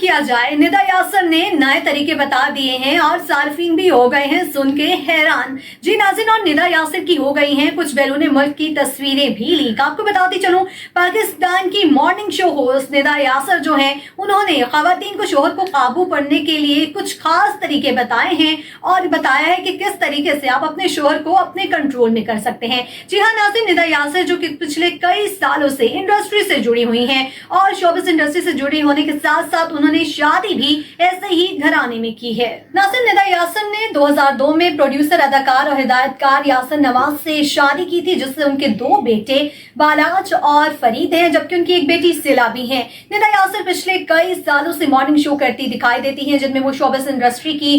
किया जाए, निदा यासर ने नए तरीके बता दिए हैं और सार्फिन भी हो गए हैं सुन के हैरान। जी नाज़रीन, और निदा यासर की हो गई हैं कुछ बैरून मुल्क की तस्वीरें भी लीक। आपको बताती चलूं, पाकिस्तान की morning show host Nida Yasir जो हैं, उन्होंने खवातीन को शोहर को काबू करने के लिए कुछ खास तरीके बताए हैं और बताया है कि किस तरीके से आप अपने शोहर को अपने कंट्रोल में कर सकते हैं। जी हाँ नाज़रीन, निदा यासर जो कि पिछले कई सालों से इंडस्ट्री से जुड़ी हुई हैं और शोबिस इंडस्ट्री से जुड़ी होने के साथ साथ उन्होंने शादी भी ऐसे ही घराने में की है। नाज़रीन, निदा यासर ने 2002 में प्रोड्यूसर, अदाकार और हिदायतकार यासर नवाज से शादी की थी, जिससे उनके 2 बेटे बालाज और फरीद हैं, जबकि उनकी एक बेटी सिला भी है। निदा यासर पिछले कई सालों से मॉर्निंग शो करती दिखाई देती हैं, जिनमें वो शोबिस इंडस्ट्री की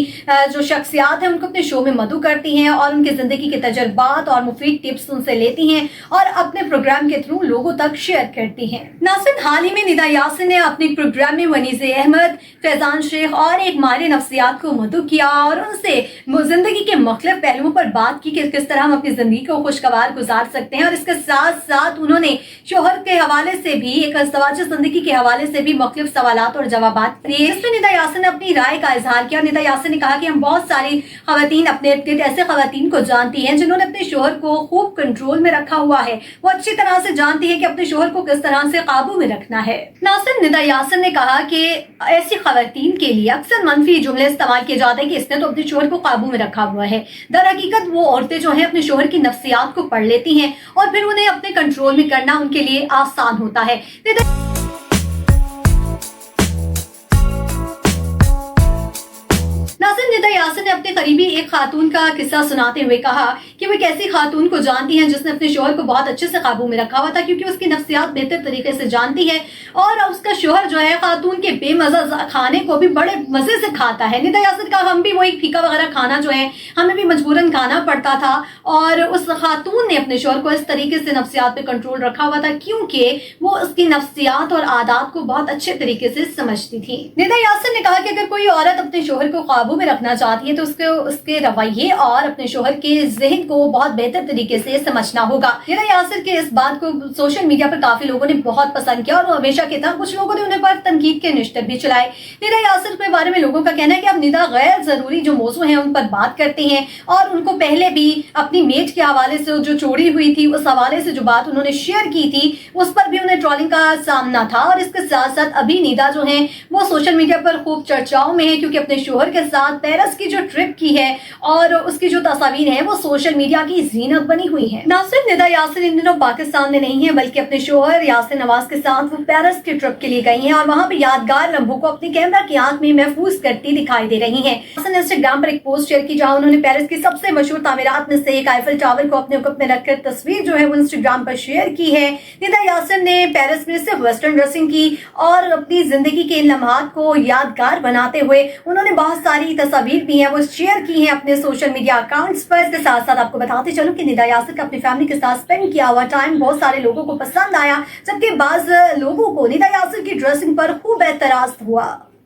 जो शख्सियात है उनको अपने शो में मदऊ करती हैं और उनकी जिंदगी के तजुर्बात और मुफीद टिप्स उनसे लेती हैं और अपने प्रोग्राम के थ्रू लोगों तक शेयर करती हैं। नाज़रीन, हाल ही में निदा यासर ने अपने प्रोग्राम में वनीज़े अहमद, फैजान शेख और एक माहिर नफ्सियात को मदऊ किया और उनसे जिंदगी के मुख्तलिफ पहलुओं पर बात की कि किस तरह हम अपनी जिंदगी को खुशगवार गुजार सकते हैं। और इसके साथ साथ उन्होंने शोहर के हवाले से भी, एक अज़दवाजी जिंदगी के हवाले से भी मुख्तलिफ सवालात और जवाबात दिए। इसमें निदा यासर ने अपनी राय का इजहार किया। निदा यासर ने कहा कि हम बहुत सारी खवातीन, अपने ऐसे खवातीन को जानती हैं जिन्होंने अपने शोहर को खूब कंट्रोल में रखा हुआ है। वो अच्छी तरह से जानती है कि अपने शोहर को किस तरह से काबू में रखना है। नाज़रीन, निदा यासर ने कहा कि ऐसी खवातीन के लिए अक्सर मनफी जुमले इस्तेमाल किए जाते हैं कि इसने तो अपने शोहर को काबू में रखा हुआ है। दर हकीकत वो औरतें जो हैं अपने शोहर की नफ्सियात को पढ़ लेती हैं और फिर उन्हें अपने कंट्रोल में करना उनके लिए आसान होता है। नाज़रीन, निदा यासर ने अपने करीबी एक खातून का किस्सा सुनाते हुए कहा कि वो एक ऐसी खातून को जानती हैं जिसने अपने शोहर को बहुत अच्छे से काबू में रखा हुआ था, क्योंकि उसकी नफ्सियात बेहतर तरीके से जानती है और उसका शोहर जो है खातून के बेमज़ा खाने को भी बड़े मजे से खाता है। निदा यासर का हम भी वही फीका वगैरह खाना जो है हमें भी मजबूरन खाना पड़ता था और उस खातून ने अपने शोहर को इस तरीके से नफ्सियात पे कंट्रोल रखा हुआ था क्योंकि वो उसकी नफ्सियात और आदात को बहुत अच्छे तरीके से समझती थी। निदा यासर ने कहा कि अगर कोई औरत अपने शोहर को काबू में रखना चाहती है तो उसके रवैये और अपने शोहर के ज़हन को बहुत बेहतर तरीके से समझना होगा। निदा यासर के इस बात को सोशल मीडिया पर काफी लोगों ने बहुत पसंद किया और वो हमेशा के था, कुछ लोगों ने उन्हें पर तनकीद के निश्तर भी चलाए। निदा यासर के बारे में लोगों का कहना है कि अब निदा गैर जरूरी जो मौजू हैं उन पर बात करती हैं और उनको पहले भी अपनी मेट के हवाले से जो चोरी हुई थी उस हवाले से जो बात उन्होंने शेयर की थी उस पर भी उन्हें ट्रोलिंग का सामना था। और इसके साथ साथ अभी निदा जो है वो सोशल मीडिया पर खूब चर्चाओं में है क्योंकि अपने शोहर के साथ पेरिस की जो ट्रिप की है और उसकी जो तस्वीर है वो सोशल मीडिया की जीनत बनी हुई है। नाज़रीन, निदा यासर इन दिनों पाकिस्तान में नहीं है बल्कि अपने शोहर यासर नवाज के साथ वो पेरिस की ट्रिप के लिए गई हैं और वहां पे यादगार लम्हों को अपने कैमरा की आंख में महफूज करती दिखाई दे रही हैं। यासर ने इंस्टाग्राम पर एक पोस्ट शेयर की जहां उन्होंने पेरिस की सबसे मशहूर तामीरात में से एक आईफल टावर को अपने हुक्म में रखकर तस्वीर जो है वो इंस्टाग्राम पर शेयर की है। निदा यासर ने पेरिस में सिर्फ वेस्टर्न ड्रेसिंग की और अपनी जिंदगी के इन लम्हात को यादगार बनाते हुए उन्होंने बहुत सारी तस्वीर भी है वो शेयर की हैं अपने सोशल मीडिया अकाउंट्स पर। इसके साथ साथ आपको बताते चलूं कि निदा यासर का अपनी फैमिली के साथ स्पेंड किया हुआ टाइम बहुत सारे लोगों को पसंद आया, जबकि बाज़ लोगों को निदा यासर की ड्रेसिंग पर खूब एतराज हुआ।